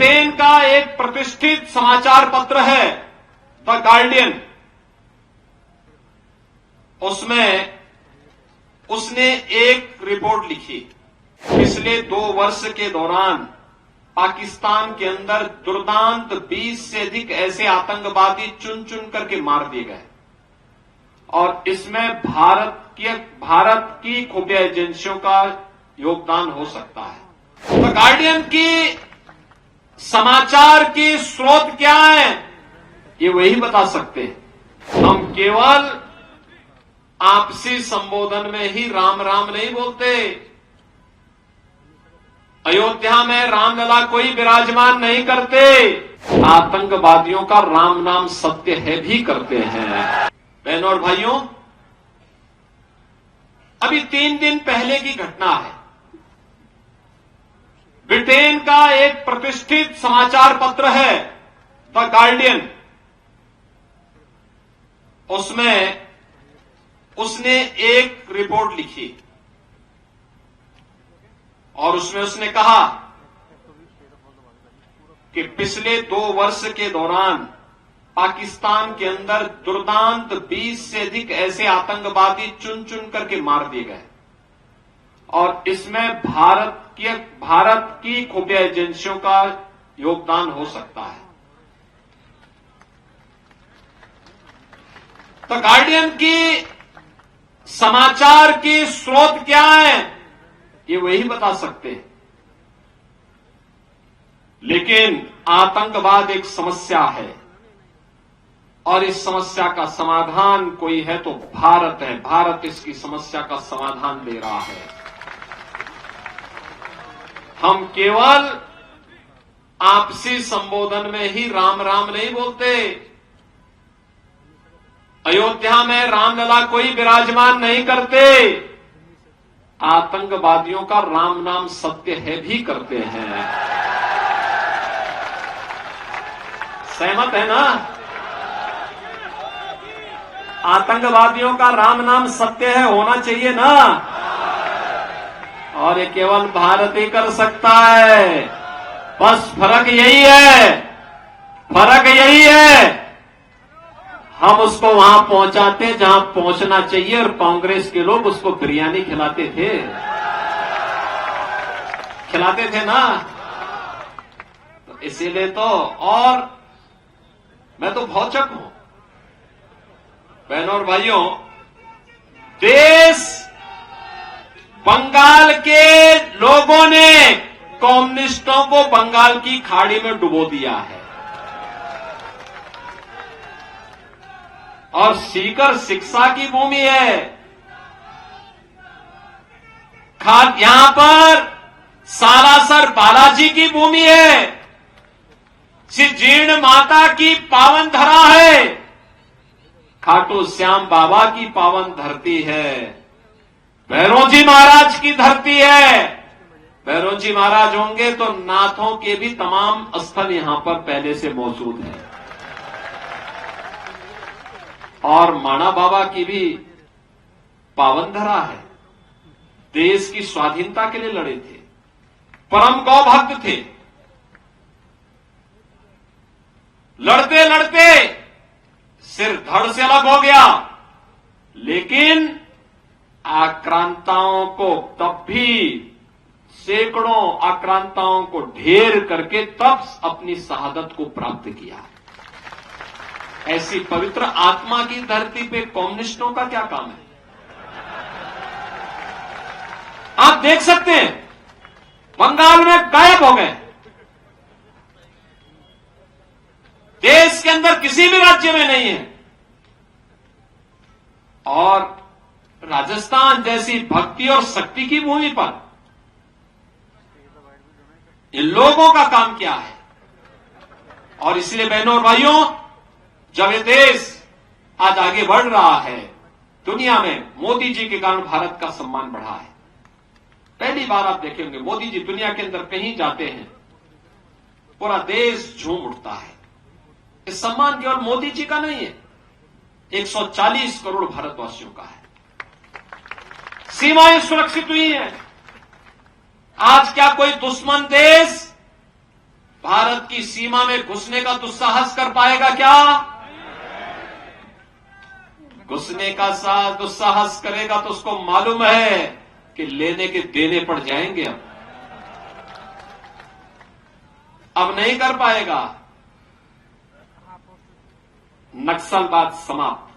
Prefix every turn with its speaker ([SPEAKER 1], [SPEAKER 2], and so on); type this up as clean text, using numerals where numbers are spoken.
[SPEAKER 1] Britain का एक प्रतिष्ठित समाचार पत्र है द गार्डियन, उसमें उसने एक रिपोर्ट लिखी। पिछले 2 वर्ष के दौरान पाकिस्तान के अंदर दुर्दांत 20 से अधिक ऐसे आतंकवादी चुन चुन करके मार दिए गए और इसमें भारत की खुफिया एजेंसियों का योगदान हो सकता है। तो गार्डियन की समाचार की स्रोत क्या है, ये वही बता सकते हैं। हम केवल आपसी संबोधन में ही राम राम नहीं बोलते। अयोध्या में रामलला कोई विराजमान नहीं करते, आतंकवादियों का राम नाम सत्य है भी करते हैं। बहनों और भाइयों, अभी 3 दिन पहले की घटना है। ब्रिटेन का एक प्रतिष्ठित समाचार पत्र है द गार्डियन, उसमें उसने एक रिपोर्ट लिखी और उसमें उसने कहा कि पिछले 2 वर्ष के दौरान पाकिस्तान के अंदर दुर्दांत 20 से अधिक ऐसे आतंकवादी चुन चुन करके मार दिए गए और इसमें भारत की खुफिया एजेंसियों का योगदान हो सकता है। तो गार्डियन की समाचार की स्रोत क्या है, ये वही बता सकते हैं। लेकिन आतंकवाद एक समस्या है और इस समस्या का समाधान कोई है तो भारत है। भारत इसकी समस्या का समाधान दे रहा है। हम केवल आपसी संबोधन में ही राम राम नहीं बोलते। अयोध्या में रामलला कोई विराजमान नहीं करते, आतंकवादियों का राम नाम सत्य है भी करते हैं। सहमत है ना? आतंकवादियों का राम नाम सत्य है, होना चाहिए ना? और ये केवल भारत ही कर सकता है। बस फर्क यही है, हम उसको वहां पहुंचाते जहां पहुंचना चाहिए और कांग्रेस के लोग उसको बिरयानी खिलाते थे ना। तो इसीलिए तो, और मैं तो भौचक हूं बहनों और भाइयों। देश बंगाल के लोगों ने कम्युनिस्टों को बंगाल की खाड़ी में डुबो दिया है और सीकर शिक्षा की भूमि है। यहां पर सालासर बालाजी की भूमि है, श्री जीर्ण माता की पावन धरा है, खाटू श्याम बाबा की पावन धरती है, भैरोजी महाराज की धरती है। भैरोजी महाराज होंगे तो नाथों के भी तमाम स्थल यहां पर पहले से मौजूद हैं और माणा बाबा की भी पावन धरा है। देश की स्वाधीनता के लिए लड़े थे, परम गौ भक्त थे। लड़ते लड़ते सिर धड़ से अलग हो गया, लेकिन आक्रांताओं को तब भी सैकड़ों आक्रांताओं को ढेर करके तब अपनी शहादत को प्राप्त किया। ऐसी पवित्र आत्मा की धरती पे कम्युनिस्टों का क्या काम है? आप देख सकते हैं बंगाल में गायब हो गए। देश के अंदर किसी भी राज्य में नहीं है। और राजस्थान जैसी भक्ति और शक्ति की भूमि पर इन लोगों का काम क्या है? और इसलिए बहनों और भाइयों, जब ये देश आज आगे बढ़ रहा है, दुनिया में मोदी जी के कारण भारत का सम्मान बढ़ा है। पहली बार आप देखे होंगे, मोदी जी दुनिया के अंदर कहीं जाते हैं, पूरा देश झूम उठता है। इस सम्मान केवल मोदी जी का नहीं है, 140 करोड़ भारतवासियों का है। सीमाएं सुरक्षित हुई हैं। आज क्या कोई दुश्मन देश भारत की सीमा में घुसने का दुस्साहस कर पाएगा क्या? घुसने का दुस्साहस करेगा तो उसको मालूम है कि लेने के देने पड़ जाएंगे। अब नहीं कर पाएगा। नक्सलवाद समाप्त।